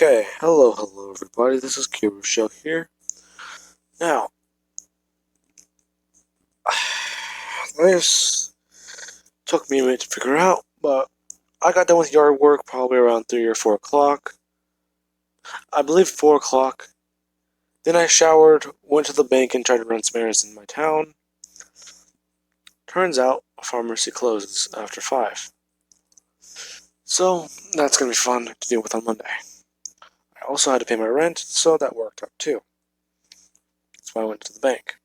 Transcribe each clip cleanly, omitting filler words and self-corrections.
Okay, hello everybody, this is Show here. Now, this took me a minute to figure out, but I got done with yard work probably around 3 or 4 o'clock. I believe 4 o'clock. Then I showered, went to the bank and tried to run some errands in my town. Turns out, a pharmacy closes after 5. So, that's going to be fun to deal with on Monday. I also had to pay my rent, so that worked out too. That's why I went to the bank.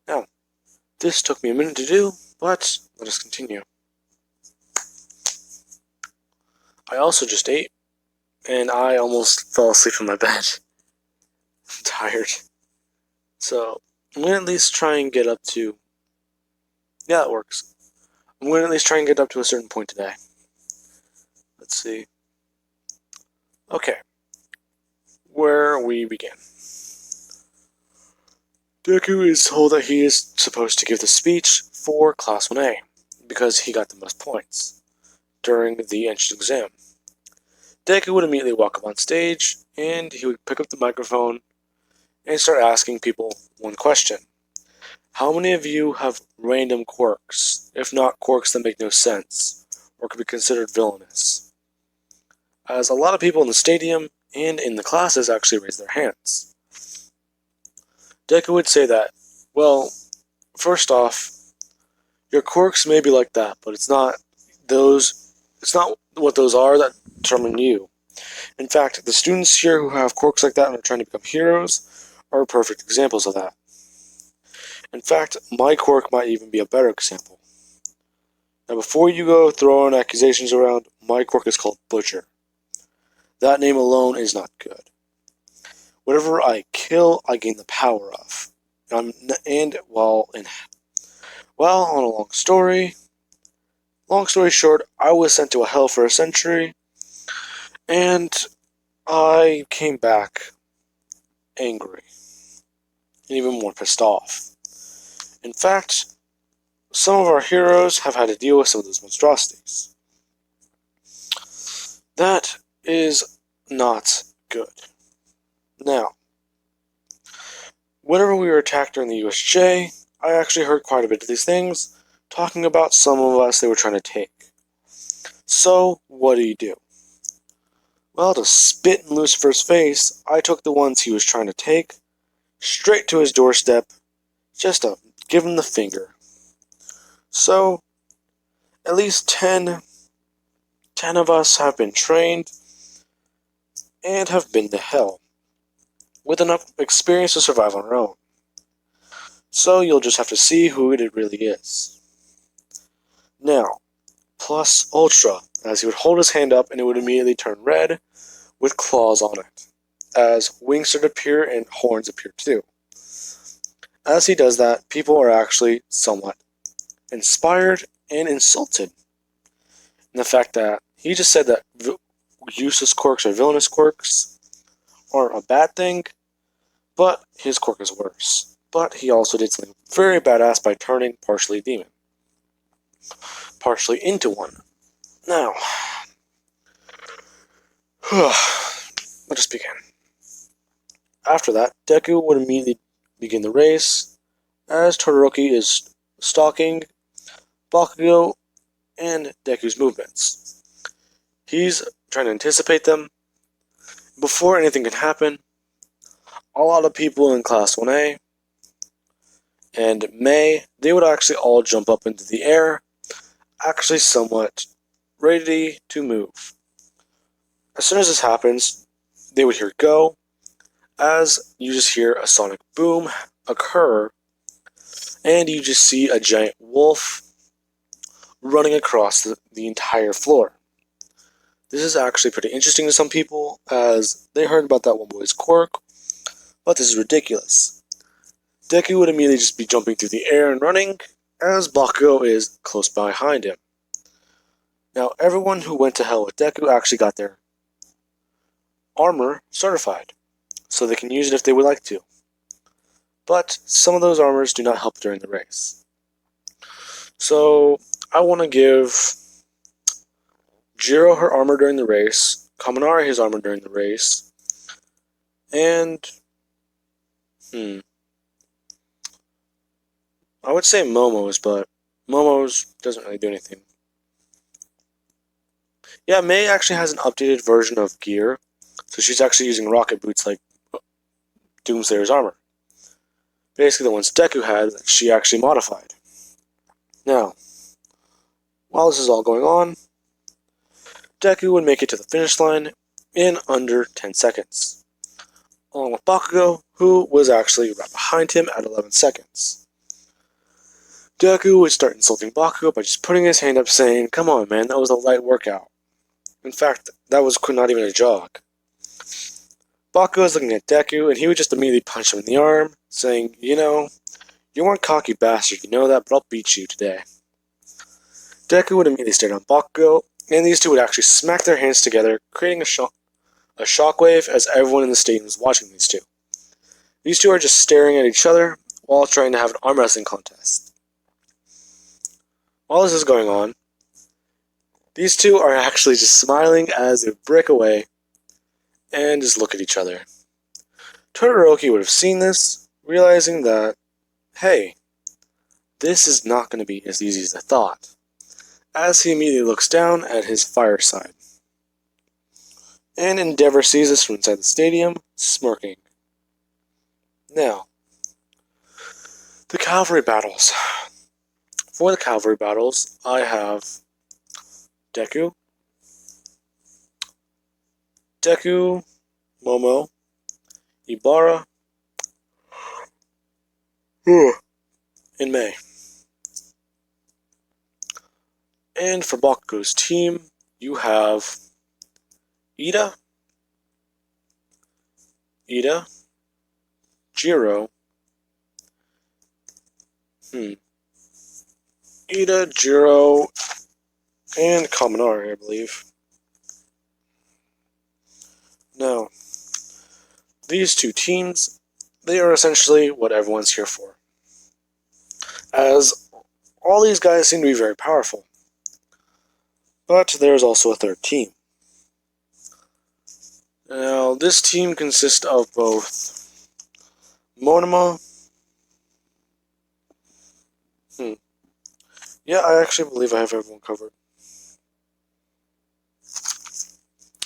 Now, this took me a minute to do, but let us continue. I also just ate, and I almost fell asleep in my bed. I'm tired. So, I'm going to at least try and get up to... Yeah, it works. I'm going to at least try and get up to a certain point today. Let's see. Okay. Where we begin. Deku is told that he is supposed to give the speech for Class 1A, because he got the most points during the entrance exam. Deku would immediately walk up on stage, and he would pick up the microphone and start asking people one question. How many of you have random quirks, if not quirks that make no sense, or could be considered villainous? As a lot of people in the stadium and in the classes actually raised their hands. Deku would say that, well, first off, your quirks may be like that, but it's not what those are that determine you. In fact, the students here who have quirks like that and are trying to become heroes are perfect examples of that. In fact, my quirk might even be a better example. Now, before you go throwing accusations around, my quirk is called Butcher. That name alone is not good. Whatever I kill, I gain the power of. On a long story short, I was sent to a hell for a century, and I came back angry, and even more pissed off. In fact, some of our heroes have had to deal with some of those monstrosities. That is not good. Now, whenever we were attacked during the USJ, I actually heard quite a bit of these things, talking about some of us they were trying to take. So, what do? Well, to spit in Lucifer's face, I took the ones he was trying to take, straight to his doorstep, just to give him the finger. So, at least 10 of us have been trained, and have been to hell, with enough experience to survive on our own. So you'll just have to see who it really is. Now, plus Ultra, as he would hold his hand up and it would immediately turn red with claws on it, as wings start to appear and horns appear too. As he does that, people are actually somewhat inspired and insulted in the fact that he just said that useless quirks or villainous quirks aren't a bad thing, but his quirk is worse. But he also did something very badass by turning partially demon. Partially into one. Now, let's just begin. After that, Deku would immediately begin the race, as Todoroki is stalking Bakugo and Deku's movements. He's trying to anticipate them. Before anything can happen, a lot of people in Class 1A and May, they would actually all jump up into the air, actually somewhat ready to move. As soon as this happens, they would hear go, as you just hear a sonic boom occur, and you just see a giant wolf running across the entire floor. This is actually pretty interesting to some people, as they heard about that one boy's quirk, but this is ridiculous. Deku would immediately just be jumping through the air and running, as Bakugo is close behind him. Now, everyone who went to hell with Deku actually got their armor certified, so they can use it if they would like to. But some of those armors do not help during the race. So, I want to give Jiro her armor during the race, Kaminari his armor during the race. And I would say Momo's, but Momo's doesn't really do anything. Yeah, Mei actually has an updated version of gear, so she's actually using rocket boots like Doomslayer's armor. Basically the ones Deku had that she actually modified. Now, while this is all going on, Deku would make it to the finish line in under 10 seconds, along with Bakugo, who was actually right behind him at 11 seconds. Deku would start insulting Bakugo by just putting his hand up saying, "Come on man, that was a light workout." In fact, that was not even a jog. Bakugo was looking at Deku, and he would just immediately punch him in the arm, saying, "You know, you're one cocky bastard, you know that, but I'll beat you today." Deku would immediately stare down Bakugo, and these two would actually smack their hands together, creating a shockwave as everyone in the stadium was watching these two. These two are just staring at each other while trying to have an arm wrestling contest. While this is going on, these two are actually just smiling as they break away and just look at each other. Todoroki would have seen this, realizing that, hey, this is not going to be as easy as I thought, as he immediately looks down at his fireside. And Endeavor sees this from inside the stadium, smirking. Now, the cavalry battles. For the cavalry battles, I have Deku, Momo, Ibara, and Mei. And for Bakugo's team, you have Ida, Jiro, and Kaminari, I believe. Now, these two teams, they are essentially what everyone's here for, as all these guys seem to be very powerful. But there's also a third team. Now, this team consists of both Monoma. Yeah, I actually believe I have everyone covered.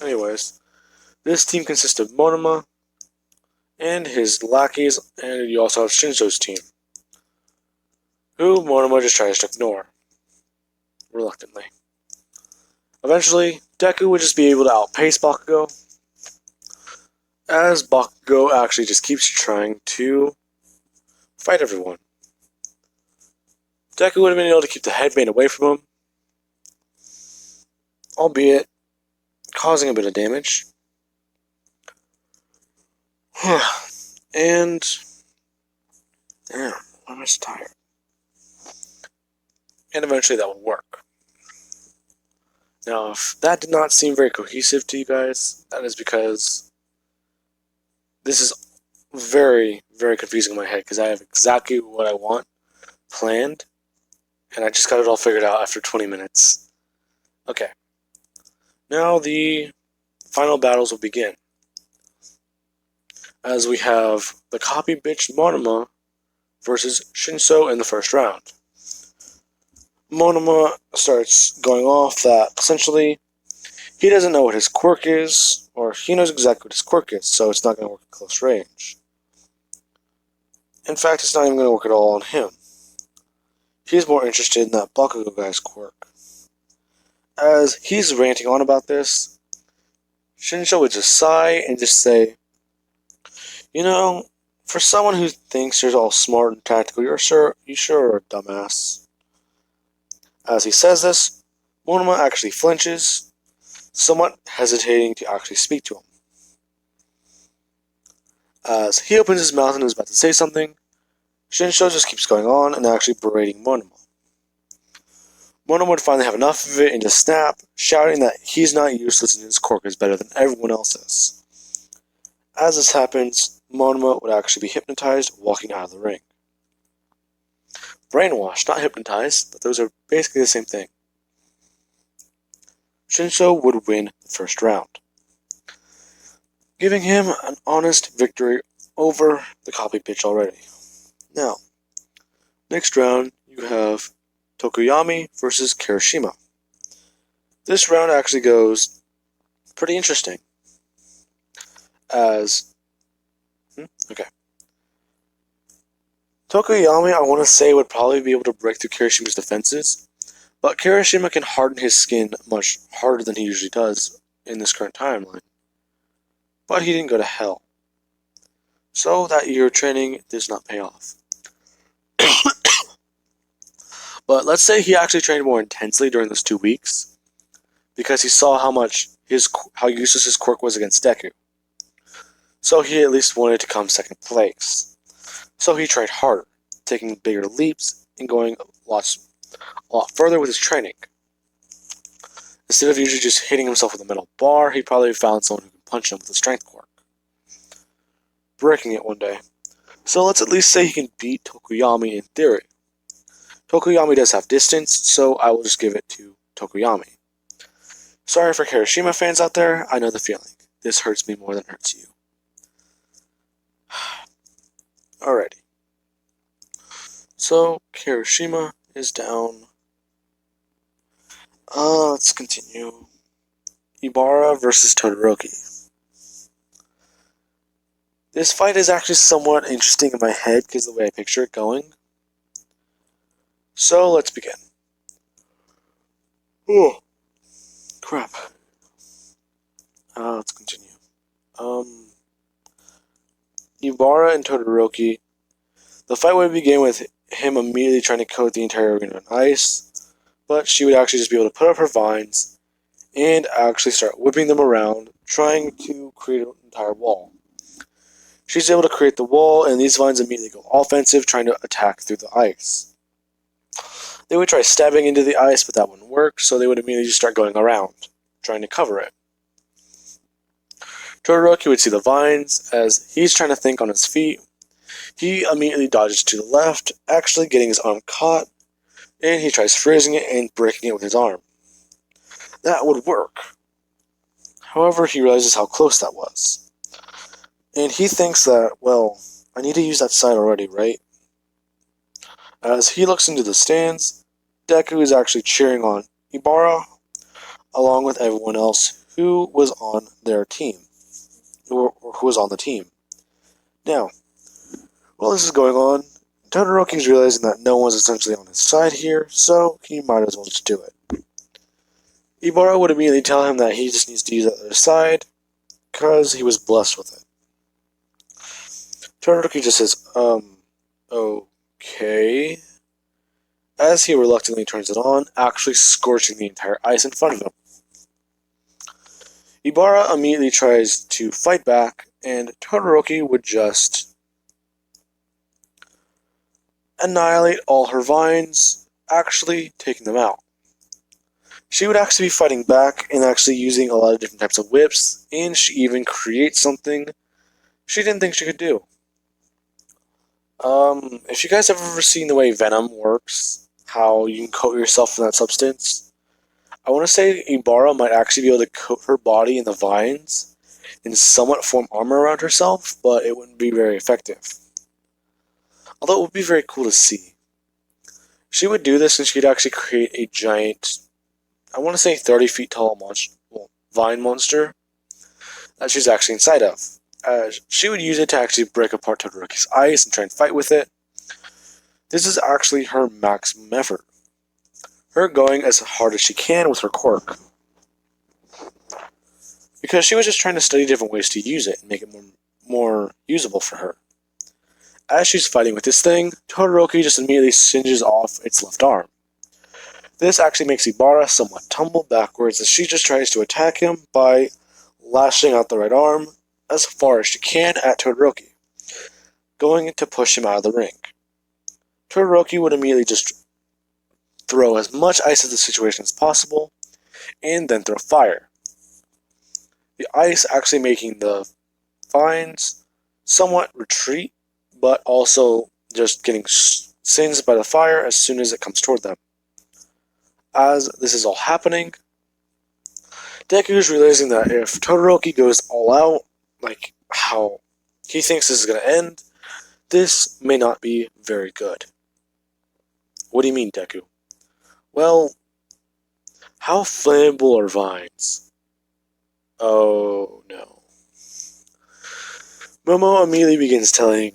Anyways, this team consists of Monoma and his lackeys, and you also have Shinso's team, who Monoma just tries to ignore, reluctantly. Eventually, Deku would just be able to outpace Bakugo, as Bakugo actually just keeps trying to fight everyone. Deku would have been able to keep the headband away from him, albeit causing a bit of damage. And damn, I'm just tired. And eventually that will work. Now, if that did not seem very cohesive to you guys, that is because this is very, very confusing in my head, because I have exactly what I want planned, and I just got it all figured out after 20 minutes. Okay. Now the final battles will begin, as we have the copy bitch Monoma versus Shinso in the first round. Monoma starts going off that essentially he doesn't know what his quirk is, or he knows exactly what his quirk is, so it's not going to work at close range. In fact, it's not even going to work at all on him. He's more interested in that Bakugo guy's quirk. As he's ranting on about this, Shinso would just sigh and just say, "You know, for someone who thinks you're all smart and tactical, you sure are a dumbass." As he says this, Monoma actually flinches, somewhat hesitating to actually speak to him. As he opens his mouth and is about to say something, Shinso just keeps going on and actually berating Monoma. Monoma would finally have enough of it and just snap, shouting that he's not useless and his quirk is better than everyone else's. As this happens, Monoma would actually be hypnotized walking out of the ring. Brainwashed, not hypnotized, but those are basically the same thing. Shinso would win the first round. giving him an honest victory over the copy pitch already. Now, next round, you have Tokoyami versus Kirishima. This round actually goes pretty interesting, as Tokoyami, I want to say, would probably be able to break through Kirishima's defenses, but Kirishima can harden his skin much harder than he usually does in this current timeline. But he didn't go to hell. So that year of training does not pay off. But let's say he actually trained more intensely during those 2 weeks, because he saw how useless his quirk was against Deku. So he at least wanted to come second place. So he trained harder, taking bigger leaps and going a lot further with his training. Instead of usually just hitting himself with a metal bar, he probably found someone who could punch him with a strength quirk, breaking it one day. So let's at least say he can beat Tokoyami in theory. Tokoyami does have distance, so I will just give it to Tokoyami. Sorry for Kirishima fans out there, I know the feeling. This hurts me more than it hurts you. Alrighty. So, Kirishima is down. Let's continue. Ibarra versus Todoroki. This fight is actually somewhat interesting in my head because of the way I picture it going. So, let's begin. Oh, crap. Let's continue. Ibarra and Todoroki. The fight would begin with him immediately trying to coat the entire arena in ice, but she would actually just be able to put up her vines and actually start whipping them around, trying to create an entire wall. She's able to create the wall, and these vines immediately go offensive, trying to attack through the ice. They would try stabbing into the ice, but that wouldn't work, so they would immediately just start going around, trying to cover it. Todoroki would see the vines, as he's trying to think on his feet. He immediately dodges to the left, actually getting his arm caught, and he tries freezing it and breaking it with his arm. That would work. However, he realizes how close that was. And he thinks that, well, I need to use that side already, right? As he looks into the stands, Deku is actually cheering on Ibarra, along with everyone else who was on their team, or who was on the team. Now, while this is going on, Todoroki is realizing that no one's essentially on his side here, so he might as well just do it. Ibarra would immediately tell him that he just needs to use that other side, because he was blessed with it. Todoroki just says, okay, as he reluctantly turns it on, actually scorching the entire ice in front of him. Ibarra immediately tries to fight back, and Todoroki would just annihilate all her vines, actually taking them out. She would actually be fighting back and actually using a lot of different types of whips, and she even creates something she didn't think she could do. If you guys have ever seen the way Venom works, how you can coat yourself in that substance, I want to say Ibarra might actually be able to coat her body in the vines and somewhat form armor around herself, but it wouldn't be very effective. Although it would be very cool to see. She would do this and she'd actually create a giant, I want to say 30 feet tall vine monster that she's actually inside of. She would use it to actually break apart Todoroki's ice and try and fight with it. This is actually her maximum effort. Her going as hard as she can with her quirk. Because she was just trying to study different ways to use it and make it more usable for her. As she's fighting with this thing, Todoroki just immediately singes off its left arm. This actually makes Ibarra somewhat tumble backwards as she just tries to attack him by lashing out the right arm as far as she can at Todoroki, going to push him out of the ring. Todoroki would immediately just throw as much ice at the situation as possible, and then throw fire. The ice actually making the vines somewhat retreat, but also just getting singed by the fire as soon as it comes toward them. As this is all happening, Deku is realizing that if Todoroki goes all out, like how he thinks this is going to end, this may not be very good. What do you mean, Deku? Well, how flammable are vines? Oh no. Momo immediately begins telling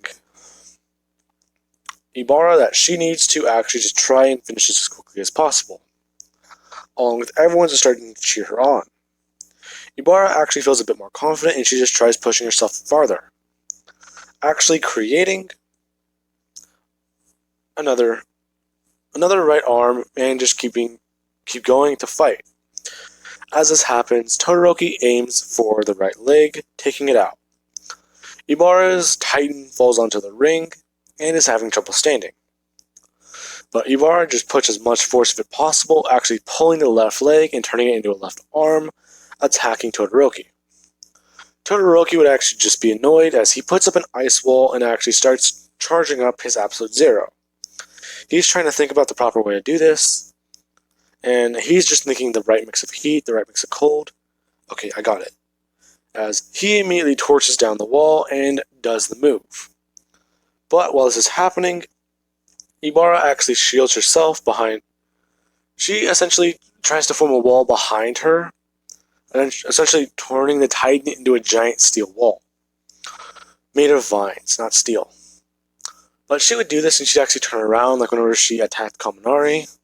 Ibara that she needs to actually just try and finish this as quickly as possible, along with everyone just starting to cheer her on. Ibara actually feels a bit more confident and she just tries pushing herself farther, actually creating another right arm and just keep going to fight. As this happens, Todoroki aims for the right leg, taking it out. Ibara's Titan falls onto the ring and is having trouble standing. But Ibara just puts as much force as possible, actually pulling the left leg and turning it into a left arm, attacking Todoroki. Todoroki would actually just be annoyed as he puts up an ice wall and actually starts charging up his absolute zero. He's trying to think about the proper way to do this, and he's just thinking the right mix of heat, the right mix of cold. Okay, I got it. As he immediately torches down the wall and does the move. But while this is happening, Ibara actually shields herself behind. She essentially tries to form a wall behind her, and essentially turning the Titan into a giant steel wall. Made of vines, not steel. But she would do this and she'd actually turn around, like whenever she attacked Kaminari,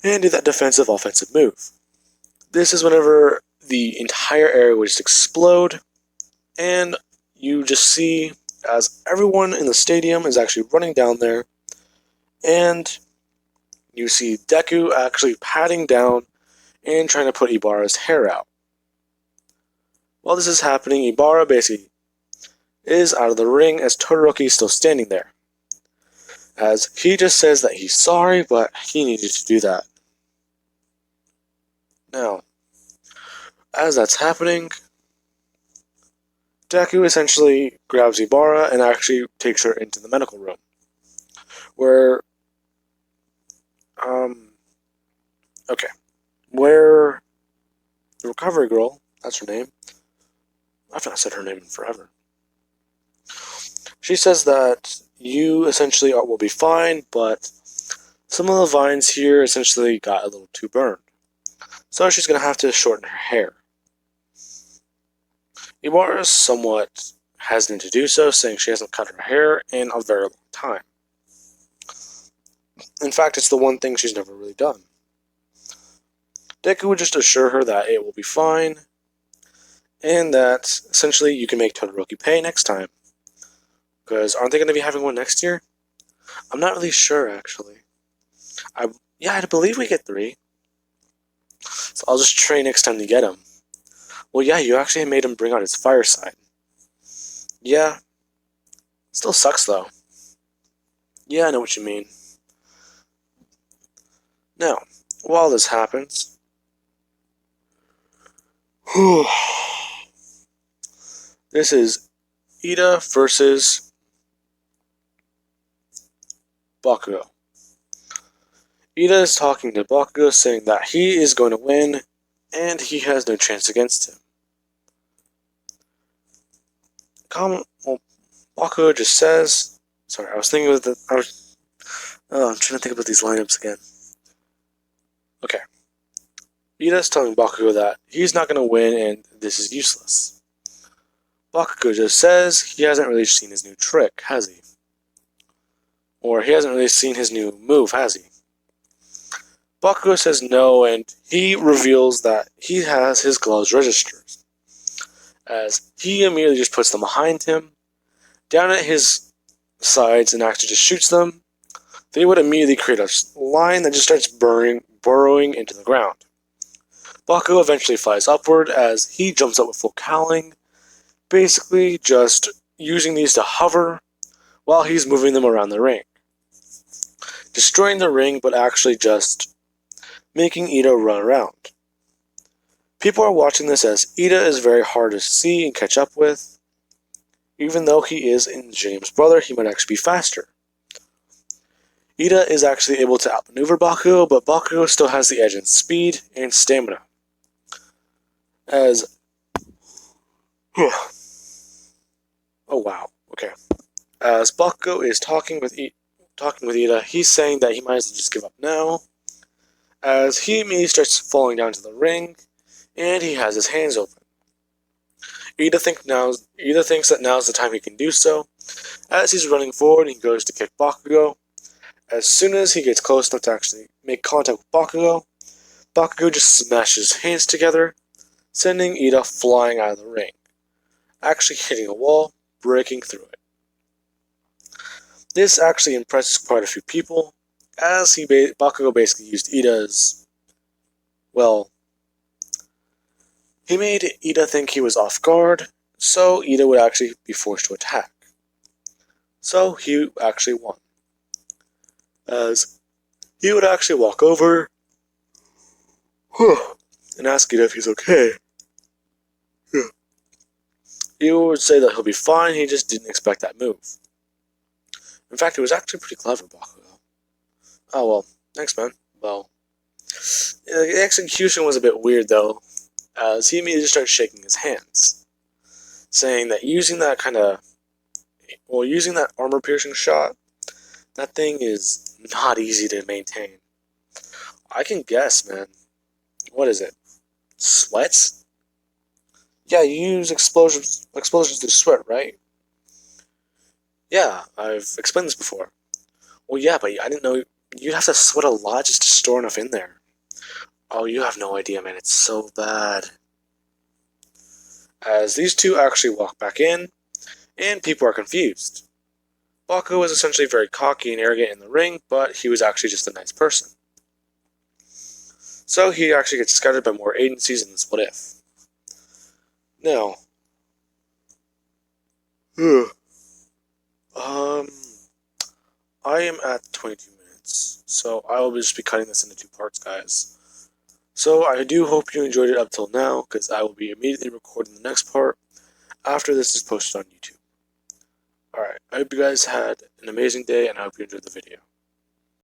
and do that defensive offensive move. This is whenever the entire area would just explode, and you just see as everyone in the stadium is actually running down there, and you see Deku actually patting down and trying to put Ibara's hair out. While this is happening, Ibara basically is out of the ring as Todoroki is still standing there, as he just says that he's sorry, but he needed to do that. Now, as that's happening, Deku essentially grabs Ibara and actually takes her into the medical room, where where the recovery girl, that's her name, I've not said her name in forever. She says that you essentially will be fine, but some of the vines here essentially got a little too burned. So she's going to have to shorten her hair. Ibara is somewhat hesitant to do so, saying she hasn't cut her hair in a very long time. In fact, it's the one thing she's never really done. Deku would just assure her that it will be fine, and that essentially you can make Todoroki pay next time. Because aren't they going to be having one next year? I'm not really sure, actually. I believe we get 3. So I'll just train next time to get him. Well, yeah, you actually made him bring out his fire side. Yeah. Still sucks, though. Yeah, I know what you mean. Now, while this happens... this is Ida versus Bakugo. Ida is talking to Bakugo, saying that he is going to win, and he has no chance against him. Bakugo just says... Sorry, I was thinking of the... I'm trying to think about these lineups again. Okay. Ida is telling Bakugo that he's not going to win, and this is useless. Bakugo just says he hasn't really seen his new trick, has he? Or he hasn't really seen his new move, has he? Bakugo says no, and he reveals that he has his gloves registers, as he immediately just puts them behind him, down at his sides, and actually just shoots them. They would immediately create a line that just starts burrowing into the ground. Bakugo eventually flies upward as he jumps up with full cowling, basically just using these to hover while he's moving them around the ring. Destroying the ring, but actually just making Ida run around. People are watching this as Ida is very hard to see and catch up with. Even though he is in James' brother, he might actually be faster. Ida is actually able to outmaneuver Bakugo, but Bakugo still has the edge in speed and stamina. As Oh wow. Okay. As Bakugo is talking with Ida, he's saying that he might as well just give up now. As he immediately starts falling down to the ring, and he has his hands open. Ida thinks that now's the time he can do so. As he's running forward, he goes to kick Bakugo. As soon as he gets close enough to actually make contact with Bakugo, Bakugo just smashes his hands together, sending Ida flying out of the ring, actually hitting a wall, breaking through it. This actually impresses quite a few people, as Bakugo basically used Ida's, well, he made Ida think he was off guard, so Ida would actually be forced to attack. So he actually won, as he would actually walk over and ask Ida if he's okay. Ida would say that he'll be fine, he just didn't expect that move. In fact, it was actually pretty clever, Bakugo. Oh well, thanks man. Well, the execution was a bit weird though, as he immediately started shaking his hands, saying that using that armor-piercing shot, that thing is not easy to maintain. I can guess, man. What is it? Sweats? Yeah, you use explosions to sweat, right? Yeah, I've explained this before. Well, yeah, but I didn't know you'd have to sweat a lot just to store enough in there. Oh, you have no idea, man. It's so bad. As these two actually walk back in, and people are confused. Bakugo was essentially very cocky and arrogant in the ring, but he was actually just a nice person. So he actually gets scouted by more agencies in this What If. Now, I am at 22 minutes, so I will just be cutting this into 2 parts, guys. So I do hope you enjoyed it up till now, because I will be immediately recording the next part after this is posted on YouTube. Alright, I hope you guys had an amazing day, and I hope you enjoyed the video.